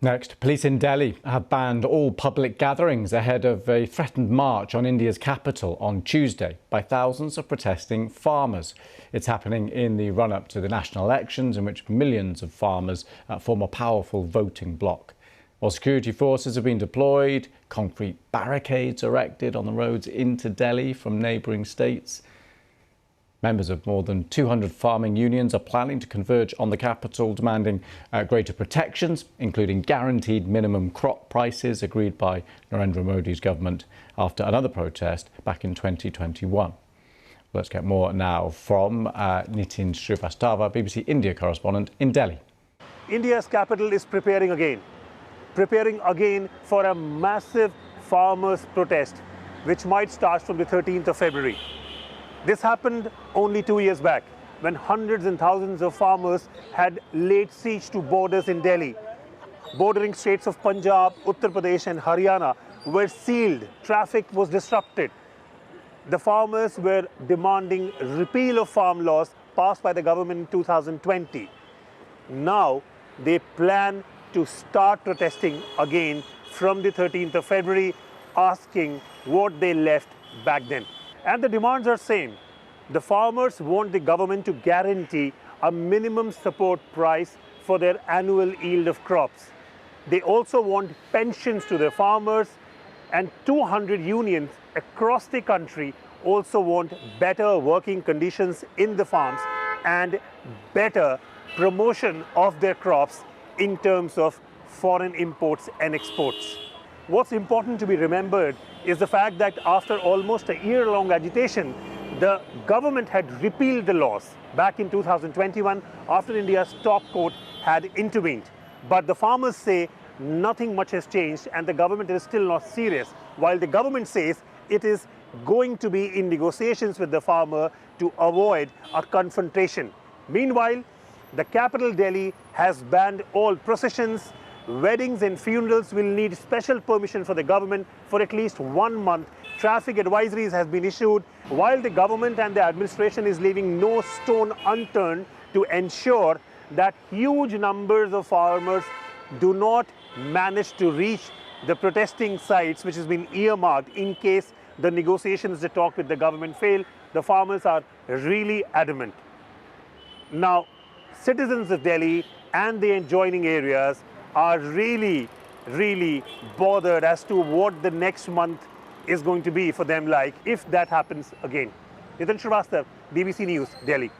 Next, police in Delhi have banned all public gatherings ahead of a threatened march on India's capital on Tuesday by thousands of protesting farmers. It's happening in the run-up to the national elections, in which millions of farmers form a powerful voting bloc. While security forces have been deployed, concrete barricades erected on the roads into Delhi from neighbouring states. Members of more than 200 farming unions are planning to converge on the capital, demanding greater protections, including guaranteed minimum crop prices agreed by Narendra Modi's government after another protest back in 2021. Let's get more now from Nitin Srivastava, BBC India correspondent in Delhi. India's capital is preparing again for a massive farmers' protest, which might start from the 13th of February. This happened only 2 years back, when hundreds and thousands of farmers had laid siege to borders in Delhi. Bordering states of Punjab, Uttar Pradesh and Haryana were sealed. Traffic was disrupted. The farmers were demanding repeal of farm laws passed by the government in 2020. Now they plan to start protesting again from the 13th of February, asking what they left back then. And the demands are same. The farmers want the government to guarantee a minimum support price for their annual yield of crops. They also want pensions to their farmers, and 200 unions across the country also want better working conditions in the farms and better promotion of their crops in terms of foreign imports and exports. What's important to be remembered is the fact that after almost a year-long agitation, the government had repealed the laws back in 2021 after India's top court had intervened. But the farmers say nothing much has changed and the government is still not serious, while the government says it is going to be in negotiations with the farmer to avoid a confrontation. Meanwhile, the capital Delhi has banned all processions. Weddings and funerals will need special permission for the government for at least 1 month. Traffic advisories have been issued, while the government and the administration is leaving no stone unturned to ensure that huge numbers of farmers do not manage to reach the protesting sites, which has been earmarked in case the negotiations, the talk with the government fail. The farmers are really adamant. Now, citizens of Delhi and the adjoining areas are really bothered as to what the next month is going to be for them like if that happens again. Nitin Srivastava, BBC News, Delhi.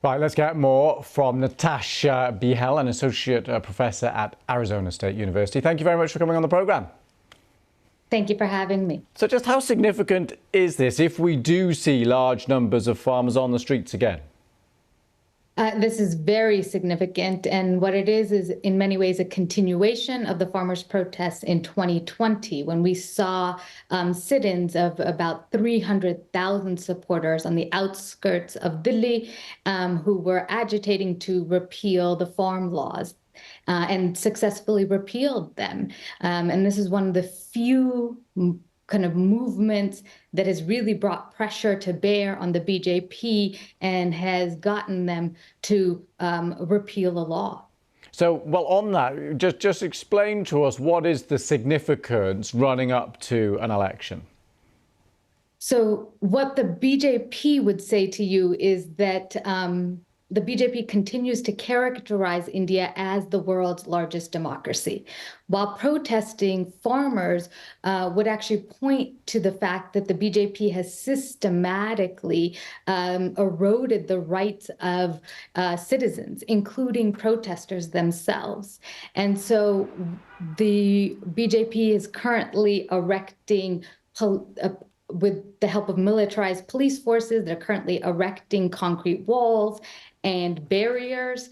Right, let's get more from Natasha Bihel, an associate professor at Arizona State University. Thank you very much for coming on the programme. Thank you for having me. So just how significant is this if we do see large numbers of farmers on the streets again? This is very significant, and what it is in many ways a continuation of the farmers' protests in 2020, when we saw sit-ins of about 300,000 supporters on the outskirts of Delhi who were agitating to repeal the farm laws and successfully repealed them. And this is one of the few kind of movements that has really brought pressure to bear on the BJP and has gotten them to repeal a law. So, well, on that, just explain to us what is the significance running up to an election? So what the BJP would say to you is that the BJP continues to characterize India as the world's largest democracy, while protesting farmers would actually point to the fact that the BJP has systematically eroded the rights of citizens, including protesters themselves. And so the BJP is currently erecting with the help of militarized police forces, they're currently erecting concrete walls and barriers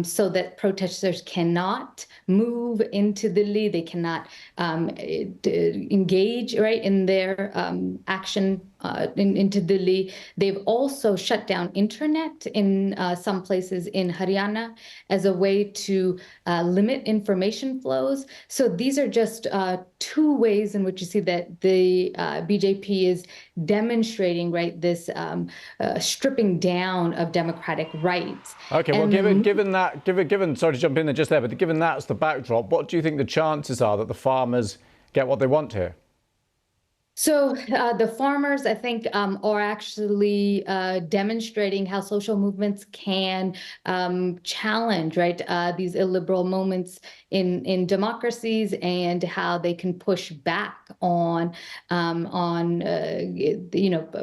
so that protesters cannot move into Delhi. They cannot engage in their action into Delhi. They've also shut down internet in some places in Haryana as a way to limit information flows. So these are just two ways in which you see that the BJP is demonstrating, right, this stripping down of democratic rights. Okay, well, given sorry to jump in there just there, but given that's the backdrop, what do you think the chances are that the farmers get what they want here? So the farmers, I think, are actually demonstrating how social movements can challenge, right, these illiberal moments in democracies, and how they can push back on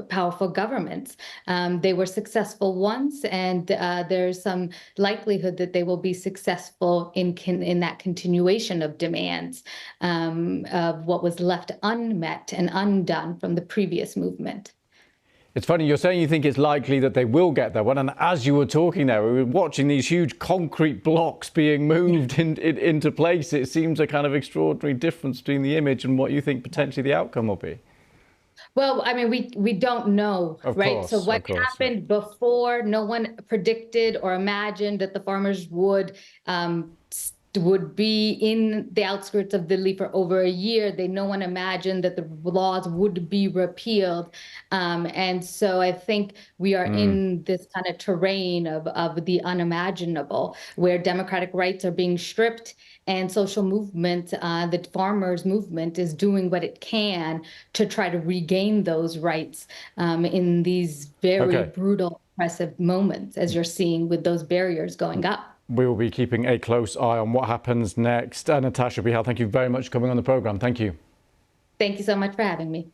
powerful governments. They were successful once, and there's some likelihood that they will be successful in that continuation of demands of what was left unmet and undone from the previous movement. It's funny, you're saying you think it's likely that they will get there. And as you were talking there, we were watching these huge concrete blocks being moved into place. It seems a kind of extraordinary difference between the image and what you think potentially the outcome will be. Well, I mean, we don't know, right? So what happened before, no one predicted or imagined that the farmers would be in the outskirts of Delhi for over a year. No one imagined that the laws would be repealed. And so I think we are in this kind of terrain of the unimaginable, where democratic rights are being stripped, and social movement, the farmers' movement, is doing what it can to try to regain those rights in these very brutal, oppressive moments, as you're seeing with those barriers going up. We will be keeping a close eye on what happens next. Natasha Bihal, thank you very much for coming on the programme. Thank you. Thank you so much for having me.